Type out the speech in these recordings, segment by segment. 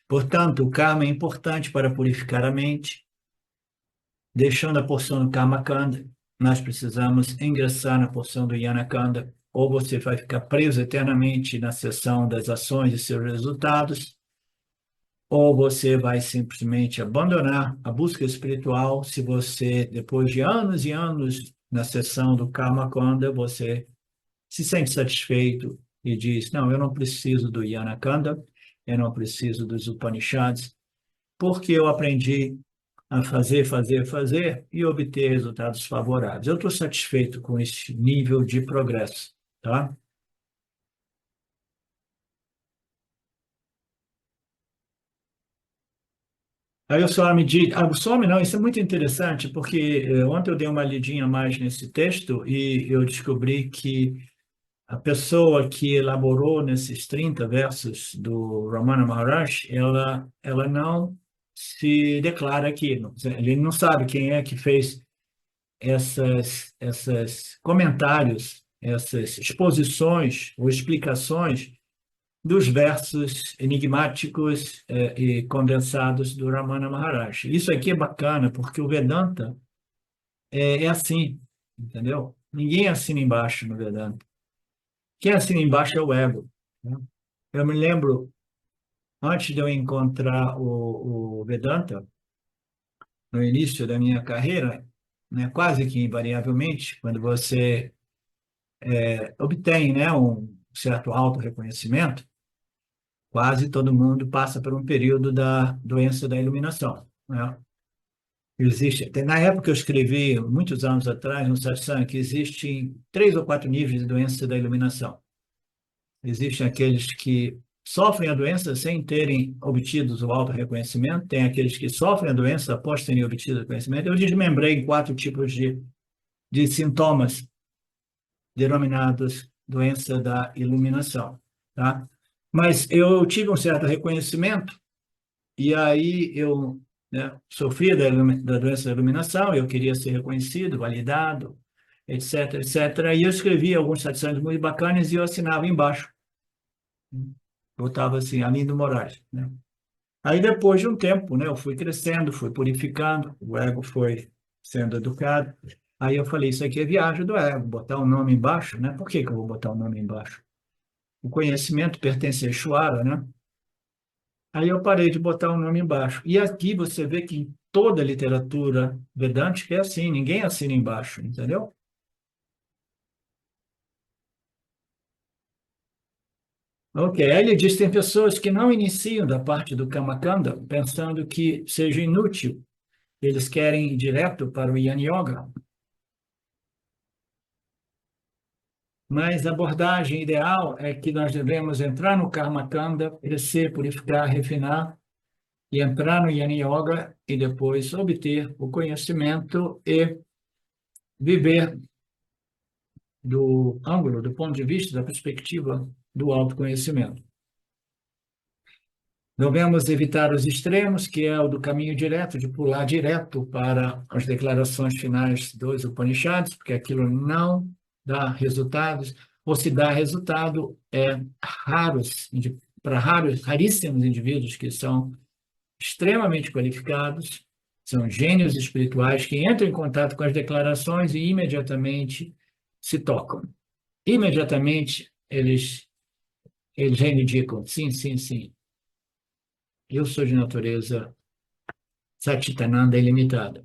Portanto, o karma é importante para purificar a mente. Deixando a porção do Karma Kanda, nós precisamos ingressar na porção do Jnana Kanda, ou você vai ficar preso eternamente na seção das ações e seus resultados, ou você vai simplesmente abandonar a busca espiritual. Se você, depois de anos e anos na seção do Karma Kanda, você se sente satisfeito e diz: não, eu não preciso do Jnana Kanda, eu não preciso dos Upanishads, porque eu aprendi a fazer, fazer, fazer e obter resultados favoráveis. Eu estou satisfeito com esse nível de progresso, tá? Aí o Swami diz, o Swami não, isso é muito interessante, porque ontem eu dei uma lidinha mais nesse texto e eu descobri que a pessoa que elaborou nesses 30 versos do Ramana Maharaj, ela não se declara aqui, ele não sabe quem é que fez essas comentários, essas exposições ou explicações dos versos enigmáticos e condensados do Ramana Maharshi. Isso aqui é bacana, porque o Vedanta é assim, entendeu? Ninguém assina embaixo no Vedanta. Quem assina embaixo é o ego, né? Eu me lembro, antes de eu encontrar o Vedanta, no início da minha carreira, né, quase que invariavelmente, quando você obtém, né, um certo auto-reconhecimento, quase todo mundo passa por um período da doença da iluminação, né? Existe, na época eu escrevi, muitos anos atrás, no satsang, que existem 3 ou 4 níveis de doença da iluminação. Existem aqueles que sofrem a doença sem terem obtido o auto-reconhecimento, tem aqueles que sofrem a doença após terem obtido o conhecimento. Eu desmembrei em 4 tipos de sintomas denominados doença da iluminação, tá? Mas eu tive um certo reconhecimento e aí eu, né, sofria da doença da iluminação, eu queria ser reconhecido, validado, etc, etc. E eu escrevia alguns satsangs muito bacanas e eu assinava embaixo. Botava assim, Arlindo Moraes, né? Aí depois de um tempo, né, eu fui crescendo, fui purificando, o ego foi sendo educado. Aí eu falei, isso aqui é viagem do ego, botar o nome embaixo, né? Por que que eu vou botar o nome embaixo? O conhecimento pertence a Ishvara, né? Aí eu parei de botar o nome embaixo. E aqui você vê que em toda a literatura vedântica é assim, ninguém assina embaixo, entendeu? Ok, aí ele diz, tem pessoas que não iniciam da parte do Kamakanda pensando que seja inútil. Eles querem ir direto para o Yan Yoga. Mas a abordagem ideal é que nós devemos entrar no Karma Kanda, crescer, purificar, refinar, e entrar no Yana Yoga e depois obter o conhecimento e viver do ângulo, do ponto de vista, da perspectiva do autoconhecimento. Devemos evitar os extremos, que é o do caminho direto, de pular direto para as declarações finais dos Upanishads, porque aquilo não dá resultados, ou se dá resultado, é raros, para raríssimos indivíduos que são extremamente qualificados, são gênios espirituais que entram em contato com as declarações e imediatamente se tocam. Imediatamente eles reivindicam, sim, sim, sim, eu sou de natureza Satchitananda ilimitada.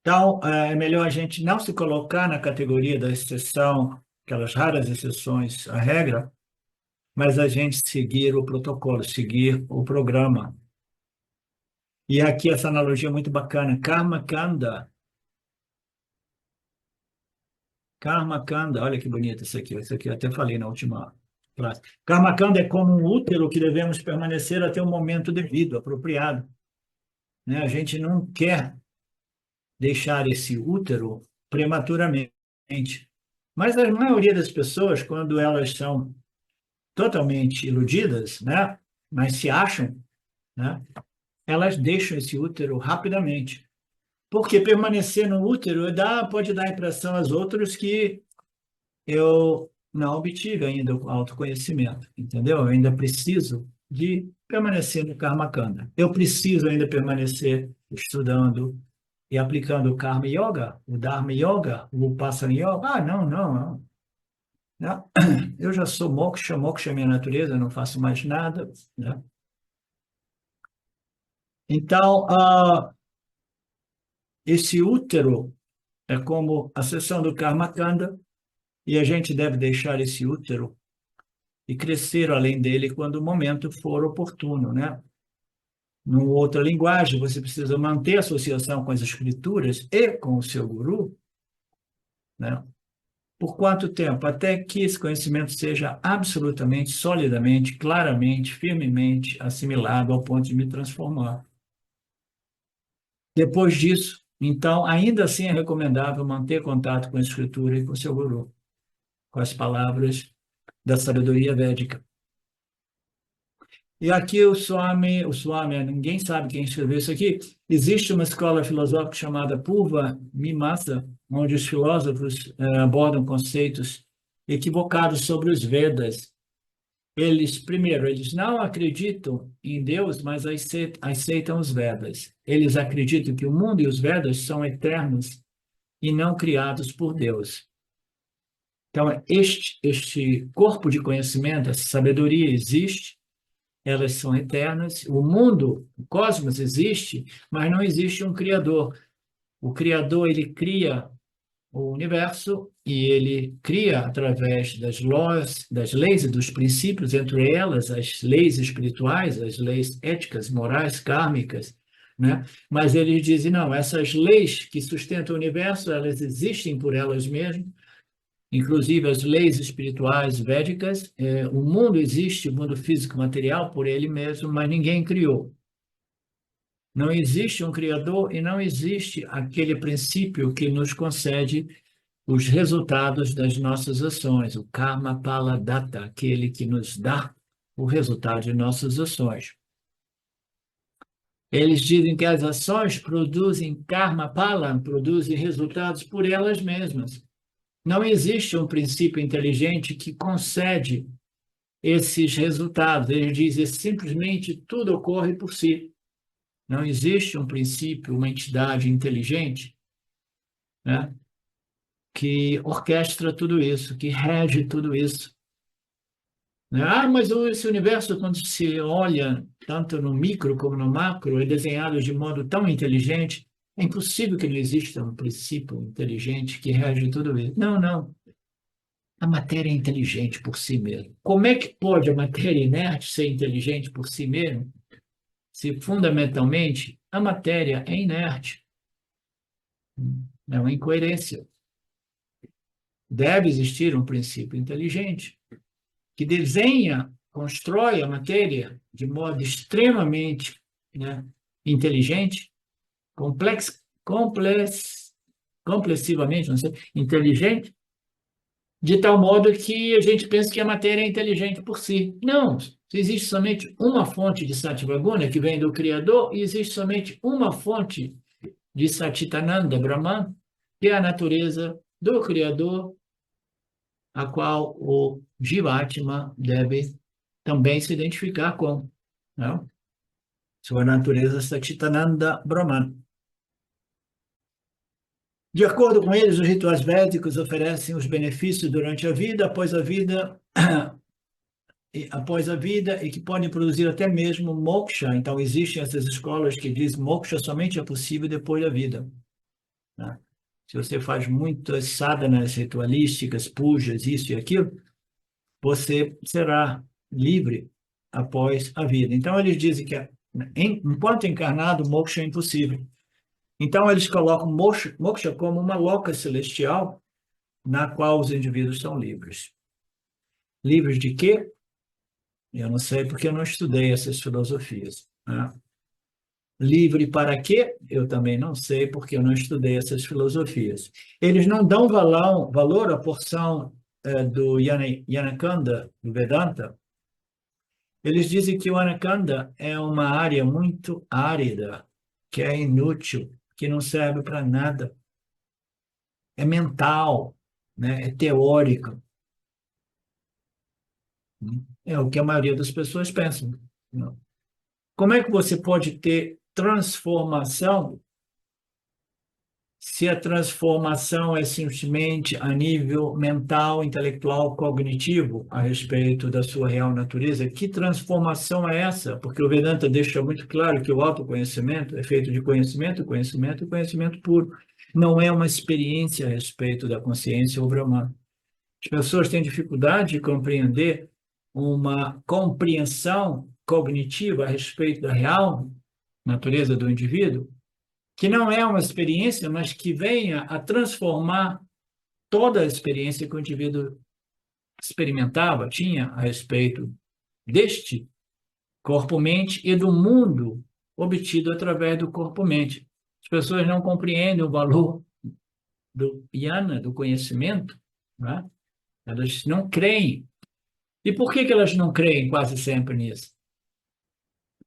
Então, é melhor a gente não se colocar na categoria da exceção, aquelas raras exceções à regra, mas a gente seguir o protocolo, seguir o programa. E aqui essa analogia é muito bacana. Karma Kanda, olha que bonito isso aqui eu até falei na última classe. Karma Kanda é como um útero que devemos permanecer até o momento devido, apropriado, né? A gente não quer deixar esse útero prematuramente. Mas a maioria das pessoas, quando elas são totalmente iludidas, né, mas se acham, né, elas deixam esse útero rapidamente. Porque permanecer no útero pode dar a impressão aos outros que eu não obtive ainda o autoconhecimento, entendeu? Eu ainda preciso de permanecer no Karma Kanda. Eu preciso ainda permanecer estudando e aplicando o Karma Yoga, o Dharma Yoga, o Vipassana Yoga. Ah, não, não, não. Não. Eu já sou moksha, moksha é minha natureza, eu não faço mais nada, né? Então, esse útero é como a seção do Karma Kanda, e a gente deve deixar esse útero e crescer além dele quando o momento for oportuno, né? Numa outra linguagem, você precisa manter a associação com as escrituras e com o seu guru, né? Por quanto tempo? Até que esse conhecimento seja absolutamente, solidamente, claramente, firmemente assimilado ao ponto de me transformar. Depois disso, então, ainda assim é recomendável manter contato com a escritura e com o seu guru, com as palavras da sabedoria védica. E aqui o Swami, ninguém sabe quem escreveu isso aqui. Existe uma escola filosófica chamada Purva Mimamsa, onde os filósofos abordam conceitos equivocados sobre os Vedas. Primeiro, eles não acreditam em Deus, mas aceitam os Vedas. Eles acreditam que o mundo e os Vedas são eternos e não criados por Deus. Então, este corpo de conhecimento, essa sabedoria existe, elas são eternas. O mundo, o cosmos existe, mas não existe um criador. O criador, ele cria o universo e ele cria através das leis e dos princípios, entre elas as leis espirituais, as leis éticas, morais, kármicas, né? Mas eles dizem, não, essas leis que sustentam o universo, elas existem por elas mesmas, inclusive as leis espirituais védicas, o mundo existe, o mundo físico material, por ele mesmo, mas ninguém criou. Não existe um criador e não existe aquele princípio que nos concede os resultados das nossas ações, o karma pala data, aquele que nos dá o resultado de nossas ações. Eles dizem que as ações produzem karma pala, produzem resultados por elas mesmas. Não existe um princípio inteligente que concede esses resultados. Ele diz que simplesmente tudo ocorre por si. Não existe um princípio, uma entidade inteligente, né, que orquestra tudo isso, que rege tudo isso. Né? Ah, mas esse universo, quando se olha tanto no micro como no macro, é desenhado de modo tão inteligente, é impossível que não exista um princípio inteligente que rege tudo isso. Não, não. A matéria é inteligente por si mesma. Como é que pode a matéria inerte ser inteligente por si mesma, se fundamentalmente a matéria é inerte? É uma incoerência. Deve existir um princípio inteligente que desenha, constrói a matéria de modo extremamente, né, inteligente, complexivamente, não sei, inteligente, de tal modo que a gente pensa que a matéria é inteligente por si. Não, existe somente uma fonte de Satyavaguna, que vem do Criador, e existe somente uma fonte de Satchitananda Brahman, que é a natureza do Criador, a qual o Jivatma deve também se identificar com, né? Sua natureza Satchitananda Brahman. De acordo com eles, os rituais védicos oferecem os benefícios durante a vida, após a vida e que podem produzir até mesmo moksha. Então, existem essas escolas que dizem que moksha somente é possível depois da vida, né? Se você faz muitas sadhanas ritualísticas, pujas, isso e aquilo, você será livre após a vida. Então, eles dizem que enquanto encarnado, moksha é impossível. Então, eles colocam moksha como uma loca celestial na qual os indivíduos são livres. Livres de quê? Eu não sei porque eu não estudei essas filosofias, né? Livre para quê? Eu também não sei porque eu não estudei essas filosofias. Eles não dão valor à porção do Yanakanda, do Vedanta. Eles dizem que o Anakanda é uma área muito árida, que é inútil, que não serve para nada. É mental, né? É teórico. É o que a maioria das pessoas pensam. Não. Como é que você pode ter transformação se a transformação é simplesmente a nível mental, intelectual, cognitivo, a respeito da sua real natureza? Que transformação é essa? Porque o Vedanta deixa muito claro que o autoconhecimento é feito de conhecimento, conhecimento e conhecimento puro. Não é uma experiência a respeito da consciência ou Brahman. As pessoas têm dificuldade de compreender uma compreensão cognitiva a respeito da real natureza do indivíduo, que não é uma experiência, mas que venha a transformar toda a experiência que o indivíduo experimentava, tinha a respeito deste corpo-mente e do mundo obtido através do corpo-mente. As pessoas não compreendem o valor do jnana, do conhecimento, né? Elas não creem. E por que elas não creem quase sempre nisso?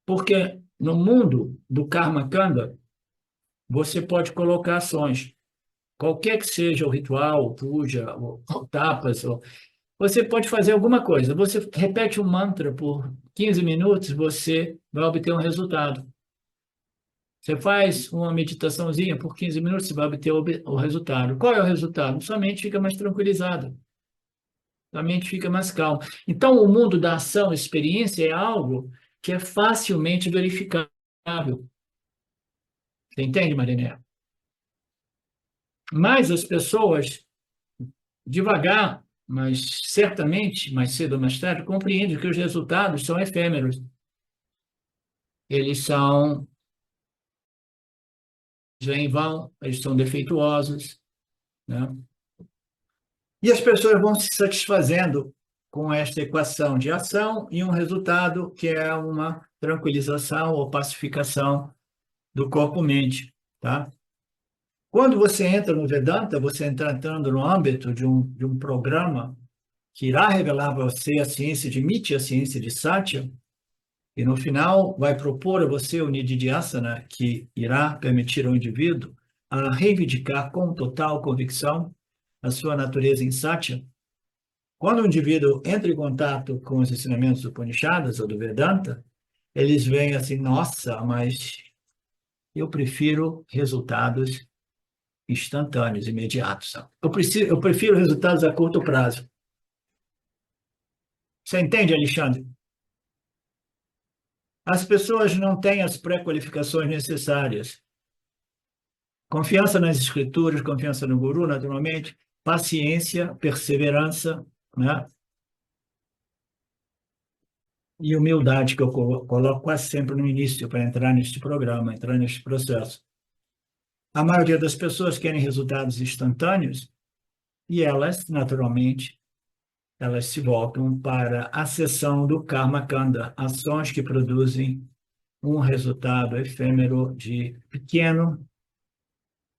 Porque no mundo do Karma Kanda, você pode colocar ações. Qualquer que seja o ritual, o puja, ou tapas, você pode fazer alguma coisa. Você repete um mantra por 15 minutos, você vai obter um resultado. Você faz uma meditaçãozinha por 15 minutos, você vai obter o resultado. Qual é o resultado? Sua mente fica mais tranquilizada, sua mente fica mais calma. Então, o mundo da ação, experiência, é algo que é facilmente verificável. Você entende, Mariné? Mas as pessoas devagar, mas certamente, mais cedo ou mais tarde, compreende que os resultados são efêmeros. Eles são, vêm e vão, eles são defeituosos, né? E as pessoas vão se satisfazendo com esta equação de ação e um resultado que é uma tranquilização ou pacificação do corpo-mente, tá? Quando você entra no Vedanta, você está entrando no âmbito de um programa que irá revelar para você a ciência de Miti, a ciência de Satya, e no final vai propor a você o Nididhyasana, que irá permitir ao indivíduo a reivindicar com total convicção a sua natureza em Satya. Quando o indivíduo entra em contato com os ensinamentos do Upanishadas ou do Vedanta, eles veem assim, nossa, mas eu prefiro resultados instantâneos, imediatos. Eu prefiro resultados a curto prazo. Você entende, Alexandre? As pessoas não têm as pré-qualificações necessárias. Confiança nas escrituras, confiança no guru, naturalmente, paciência, perseverança, né? E humildade, que eu coloco quase sempre no início para entrar neste programa, entrar neste processo. A maioria das pessoas querem resultados instantâneos e elas, naturalmente, elas se voltam para a seção do Karma Kanda, ações que produzem um resultado efêmero de pequeno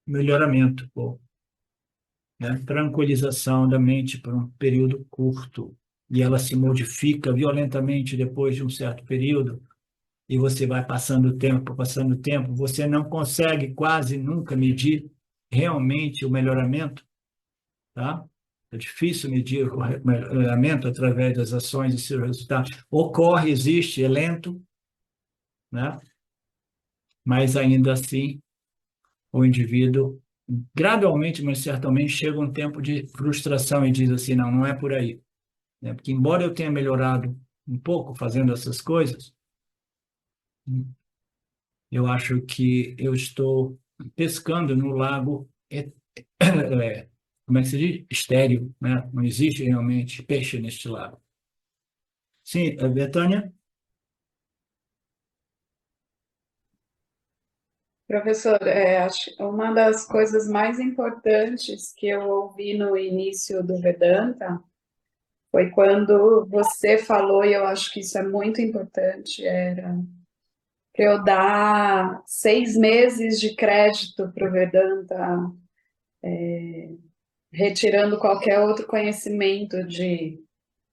melhoramento, ou, né, tranquilização da mente por um período curto, e ela se modifica violentamente depois de um certo período, e você vai passando o tempo, você não consegue quase nunca medir realmente o melhoramento, tá? É difícil medir o melhoramento através das ações e seus resultados. Ocorre, existe, é lento, né? Mas ainda assim o indivíduo gradualmente, mas certamente chega um tempo de frustração e diz assim, não, não é por aí, né? Porque embora eu tenha melhorado um pouco fazendo essas coisas, eu acho que eu estou pescando no lago, como é que se diz? Estéril, né? Não existe realmente peixe neste lago. Sim, Betânia? Professor, acho que uma das coisas mais importantes que eu ouvi no início do Vedanta foi quando você falou, e eu acho que isso é muito importante, era para eu dar 6 meses de crédito para o Vedanta, retirando qualquer outro conhecimento de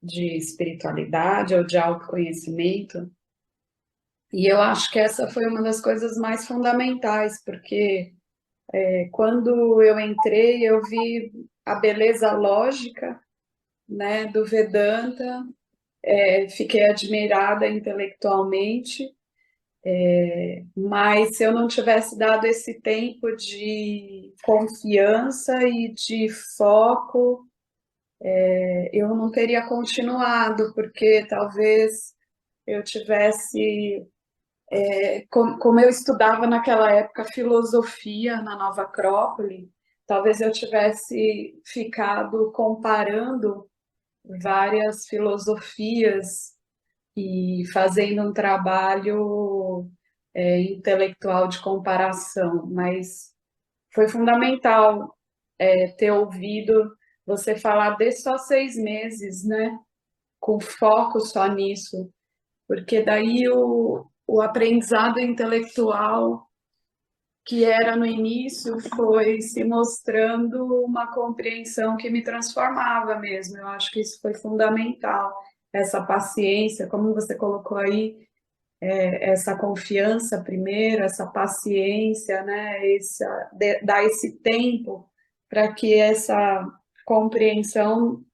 espiritualidade ou de autoconhecimento. E eu acho que essa foi uma das coisas mais fundamentais, porque quando eu entrei, eu vi a beleza lógica, né, do Vedanta, fiquei admirada intelectualmente, mas se eu não tivesse dado esse tempo de confiança e de foco, eu não teria continuado, porque talvez eu tivesse, como eu estudava naquela época filosofia na Nova Acrópole, talvez eu tivesse ficado comparando várias filosofias e fazendo um trabalho intelectual de comparação, mas foi fundamental ter ouvido você falar de só 6 meses, né? Com foco só nisso, porque daí o aprendizado intelectual que era no início foi se mostrando uma compreensão que me transformava mesmo. Eu acho que isso foi fundamental, essa paciência, como você colocou aí, essa confiança primeiro, essa paciência, né? Dar esse tempo para que essa compreensão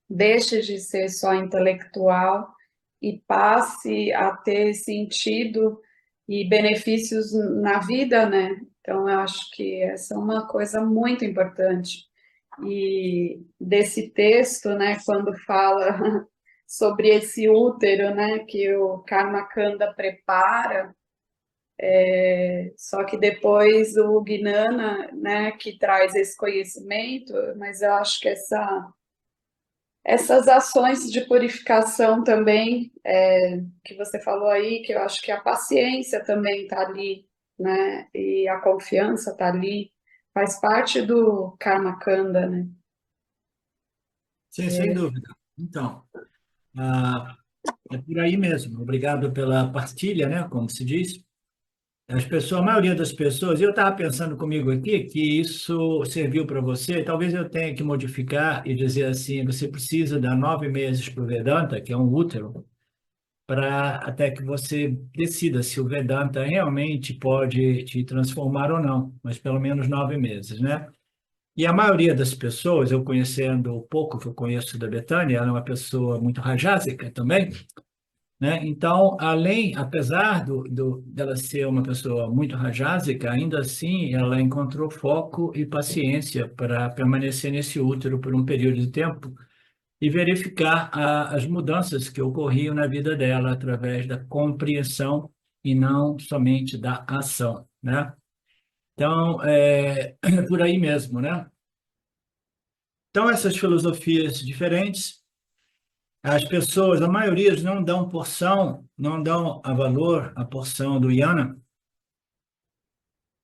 deixe de ser só intelectual e passe a ter sentido e benefícios na vida, né? Então, eu acho que essa é uma coisa muito importante. E desse texto, né, quando fala sobre esse útero, né, que o Karmakanda prepara, só que depois o Gnana, né, que traz esse conhecimento, mas eu acho que essas ações de purificação também, que você falou aí, que eu acho que a paciência também está ali, né? E a confiança está ali, faz parte do Karma Kanda, né? Sim, sem dúvida. Então, ah, é por aí mesmo. Obrigado pela partilha, né? Como se diz. A maioria das pessoas, eu estava pensando comigo aqui que isso serviu para você, talvez eu tenha que modificar e dizer assim, você precisa dar 9 meses para o Vedanta, que é um útero, para até que você decida se o Vedanta realmente pode te transformar ou não, mas pelo menos 9 meses, né? E a maioria das pessoas, eu conhecendo o pouco que eu conheço da Betânia, ela é uma pessoa muito rajásica também, né? Então, apesar dela ser uma pessoa muito rajásica, ainda assim ela encontrou foco e paciência para permanecer nesse útero por um período de tempo e verificar as mudanças que ocorriam na vida dela através da compreensão e não somente da ação, né? Então, é por aí mesmo, né? Então, essas filosofias diferentes, as pessoas, a maioria, não dão porção, não dão a valor à porção do Yana.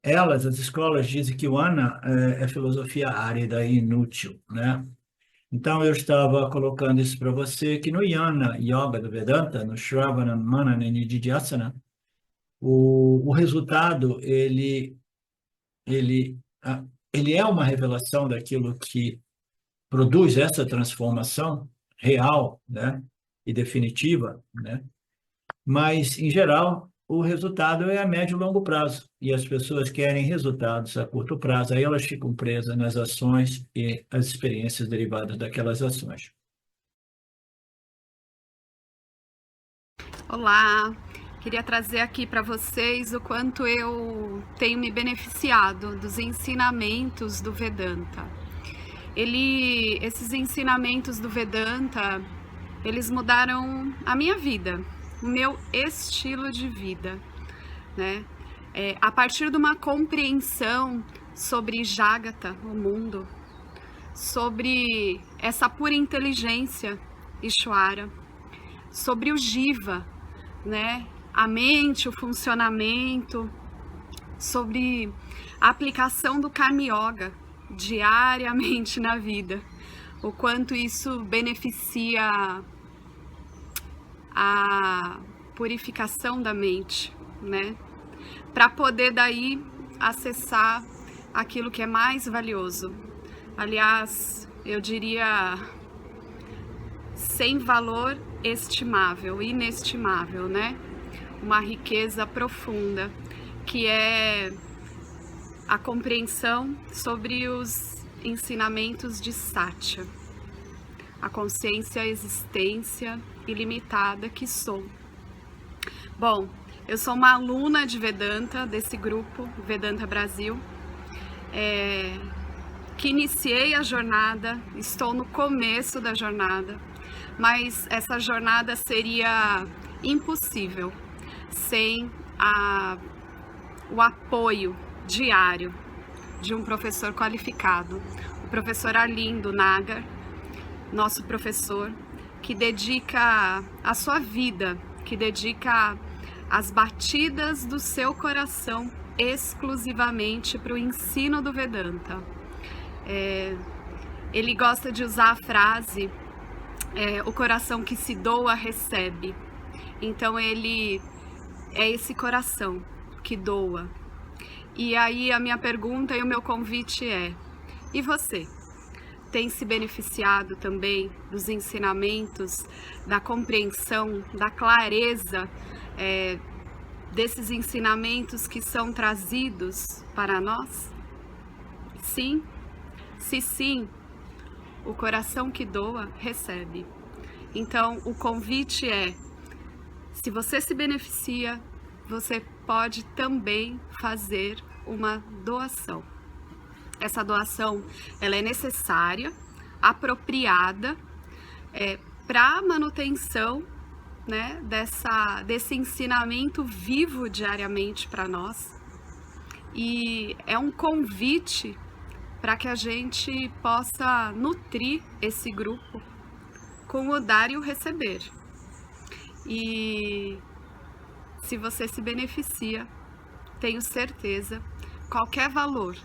As escolas dizem que o Ana é filosofia árida e inútil, né? Então, eu estava colocando isso para você, que no Yana Yoga do Vedanta, no Shravana, Manana e Nididhyasana, o resultado, ele, ah, ele é uma revelação daquilo que produz essa transformação real, né, e definitiva, né? Mas, em geral, o resultado é a médio e longo prazo. E as pessoas querem resultados a curto prazo, aí elas ficam presas nas ações e as experiências derivadas daquelas ações. Olá, queria trazer aqui para vocês o quanto eu tenho me beneficiado dos ensinamentos do Vedanta. Esses ensinamentos do Vedanta, eles mudaram a minha vida, o meu estilo de vida, né? A partir de uma compreensão sobre Jagata, o mundo, sobre essa pura inteligência, Ishvara, sobre o Jiva, né? A mente, o funcionamento, sobre a aplicação do Karma Yoga diariamente na vida, o quanto isso beneficia a purificação da mente, né? Para poder daí acessar aquilo que é mais valioso. Aliás, eu diria sem valor estimável, inestimável, né? Uma riqueza profunda, que é a compreensão sobre os ensinamentos de Satya. a consciência, a existência ilimitada que sou. Bom, eu sou uma aluna de Vedanta, desse grupo Vedanta Brasil, que iniciei a jornada, estou no começo da jornada, mas essa jornada seria impossível sem o apoio diário de um professor qualificado, o professor Arlindo Nagar, nosso professor, que dedica a sua vida, que dedica as batidas do seu coração exclusivamente para o ensino do Vedanta. Ele gosta de usar a frase, o coração que se doa recebe. Então ele é esse coração que doa. E aí a minha pergunta e o meu convite é: e você? Tem se beneficiado também dos ensinamentos, da compreensão, da clareza desses ensinamentos que são trazidos para nós? Sim? Se sim, o coração que doa recebe. Então o convite é: se você se beneficia, você pode também fazer uma doação. Essa doação, ela é necessária, apropriada, para a manutenção, né, desse ensinamento vivo diariamente para nós. E é um convite para que a gente possa nutrir esse grupo com o dar e o receber. E se você se beneficia, tenho certeza, qualquer valor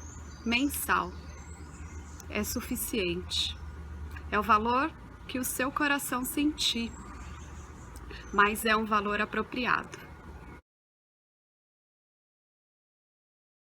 mensal é suficiente. É o valor que o seu coração sentir, mas é um valor apropriado.